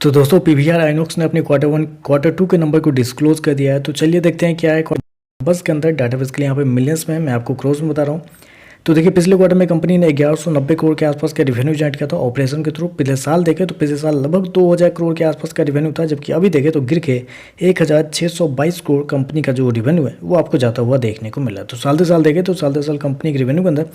तो दोस्तों पीवीआर आइनॉक्स ने अपने क्वार्टर टू के नंबर को डिस्क्लोज कर दिया है। तो चलिए देखते हैं क्या है बस के अंदर डाटाबेस के लिए यहाँ पे मिलियंस में है, मैं आपको क्रोस में बता रहा हूँ। तो देखिए पिछले क्वार्टर में कंपनी ने 1190 करोड़ के आसपास का रेवेन्यू जनरेट किया था ऑपरेशन के थ्रू। पिछले साल देखें तो पिछले साल लगभग 2000 करोड़ के आसपास का रेवेन्यू था, जबकि अभी देखें तो गिर के 1622 करोड़ कंपनी का जो रेवेन्यू है वो आपको जाता हुआ देखने को मिला है। तो साल दर साल देखें तो साल दर साल कंपनी के रेवेन्यू के अंदर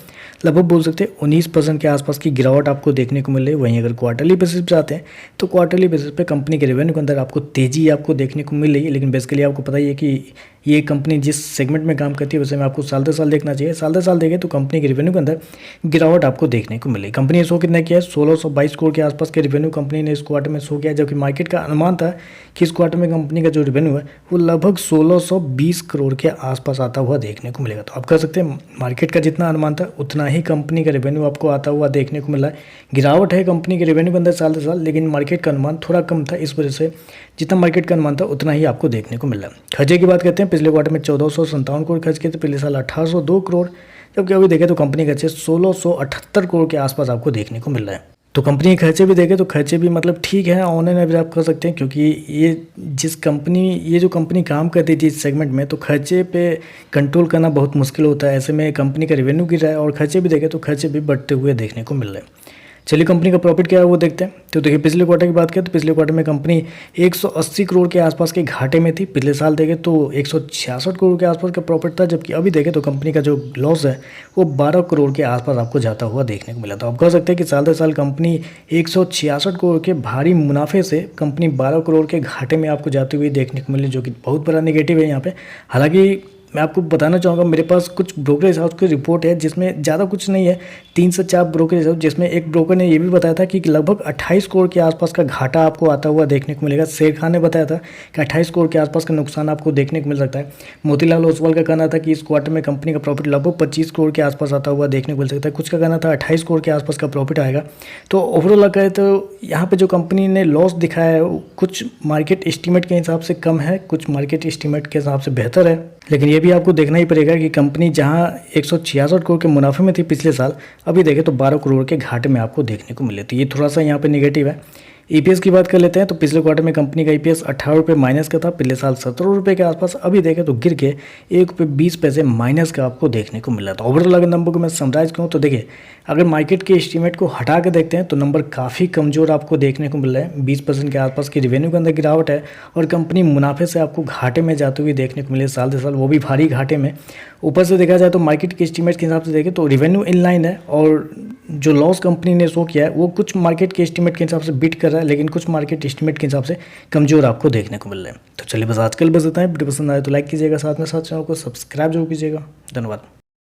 लगभग बोल सकते हैं 19% के आसपास की गिरावट आपको देखने को मिल रही है। वहीं अगर क्वार्टरली बेसिस पर आते हैं तो क्वार्टरली बेसिस पे कंपनी के रेवेन्यू के अंदर आपको तेजी आपको देखने को मिल रही है। लेकिन बेसिकली आपको पता ही है कि ये कंपनी जिस सेगमेंट में काम करती है वैसे में आपको साल दर साल देखना चाहिए। साल दर साल देखें तो कंपनी के रेवेन्यू के अंदर गिरावट आपको देखने को मिली। कंपनी ने शो कितना किया है, 1622 करोड़ के आसपास के रेवेन्यू कंपनी ने इस क्वार्टर में शो किया, जबकि मार्केट का अनुमान था कि इस क्वार्टर में कंपनी का जो रेवेन्यू है वो लगभग 1620 करोड़ के आसपास आता हुआ देखने को मिलेगा। तो आप कह सकते हैं मार्केट का जितना अनुमान था उतना ही कंपनी का रेवेन्यू आपको आता हुआ देखने को मिला है। गिरावट है कंपनी के रेवेन्यू के अंदर साल दर साल, लेकिन मार्केट का अनुमान थोड़ा कम था, इस वजह से जितना मार्केट का अनुमान था उतना ही आपको देखने को मिला। खर्चे की बात करते हैं, पिछले क्वार्टर में 1457 करोड़ खर्च किए थे, पिछले साल 1802 करोड़, जबकि अभी देखें तो कंपनी के खर्चे 1678 करोड़ के आसपास आपको देखने को मिल रहा है। तो कंपनी के खर्चे भी देखें तो खर्चे भी मतलब ठीक है, ऑन एंड एवरेज आप कर सकते हैं, क्योंकि ये जो कंपनी काम करती थी इस सेगमेंट में, तो खर्चे पे कंट्रोल करना बहुत मुश्किल होता है। ऐसे में कंपनी का रेवेन्यू गिर रहा है और खर्चे भी देखें तो खर्चे भी बढ़ते हुए देखने को मिल रहे हैं। चलिए कंपनी का प्रॉफिट क्या है वो देखते हैं। तो देखिए पिछले क्वार्टर की बात करें तो पिछले क्वार्टर में कंपनी 180 करोड़ के आसपास के घाटे में थी। पिछले साल देखें तो 166 करोड़ के आसपास का प्रॉफिट था, जबकि अभी देखें तो कंपनी का जो लॉस है वो 12 करोड़ के आसपास आपको जाता हुआ देखने को मिला। तो आप कह सकते हैं कि साल दर साल कंपनी 166 करोड़ के भारी मुनाफे से कंपनी 12 करोड़ के घाटे में आपको जाते हुए देखने को मिली, जो कि बहुत बड़ा नेगेटिव है यहाँ पे। हालांकि मैं आपको बताना चाहूँगा मेरे पास कुछ ब्रोकरेज हाउस की रिपोर्ट है जिसमें ज़्यादा कुछ नहीं है, 3 से 4 ब्रोकरेज हाउस, जिसमें एक ब्रोकर ने ये भी बताया था कि लगभग 28 करोड़ के आसपास का घाटा आपको आता हुआ देखने को मिलेगा। शेर खान ने बताया था कि 28 करोड़ के आसपास का नुकसान आपको देखने को मिल सकता है। मोतीलाल ओसवाल का कहना था कि इस क्वार्टर में कंपनी का प्रॉफिट लगभग 25 करोड़ के आसपास आता हुआ देखने को मिल सकता है। कुछ का कहना था 28 करोड़ के आसपास का प्रॉफिट आएगा। तो ओवरऑल कहे तो यहाँ पर जो कंपनी ने लॉस दिखाया है कुछ मार्केट एस्टिमेट के हिसाब से कम है, कुछ मार्केट एस्टिमेट के हिसाब से बेहतर है। लेकिन ये भी आपको देखना ही पड़ेगा कि कंपनी जहां 166 करोड़ के मुनाफे में थी पिछले साल, अभी देखें तो 12 करोड़ के घाटे में आपको देखने को मिले। तो ये थोड़ा सा यहाँ पे नेगेटिव है। ईपीएस की बात कर लेते हैं तो पिछले क्वार्टर में कंपनी का ईपीएस 18 रुपये माइनस का था, पिछले साल 17 रुपये के आसपास, अभी देखें तो गिर के 1 रुपये 20 पैसे माइनस का आपको देखने को मिला। तो ओवरऑल अगर नंबर को मैं समराइज करूँ तो देखिए अगर मार्केट के एस्टीमेट को हटा के देखते हैं तो नंबर काफ़ी कमज़ोर आपको देखने को मिल रहा है। 20% के आसपास की रेवेन्यू के अंदर गिरावट है और कंपनी मुनाफे से आपको घाटे में जाते हुए देखने को मिले साल दर साल, वो भी भारी घाटे में। ऊपर से देखा जाए तो मार्केट के एस्टीमेट के हिसाब से देखें तो रेवेन्यू इन लाइन है और जो लॉस कंपनी ने शो किया है वो कुछ मार्केट के एस्टीमेट के हिसाब से बीट कर रहा है, लेकिन कुछ मार्केट एस्टीमेट के हिसाब से कमज़ोर आपको देखने को मिल रहा है। तो चलिए बस आजकल बस इतना है। वीडियो पसंद आए तो लाइक कीजिएगा, साथ में साथ चैनल को सब्सक्राइब जरूर कीजिएगा। धन्यवाद।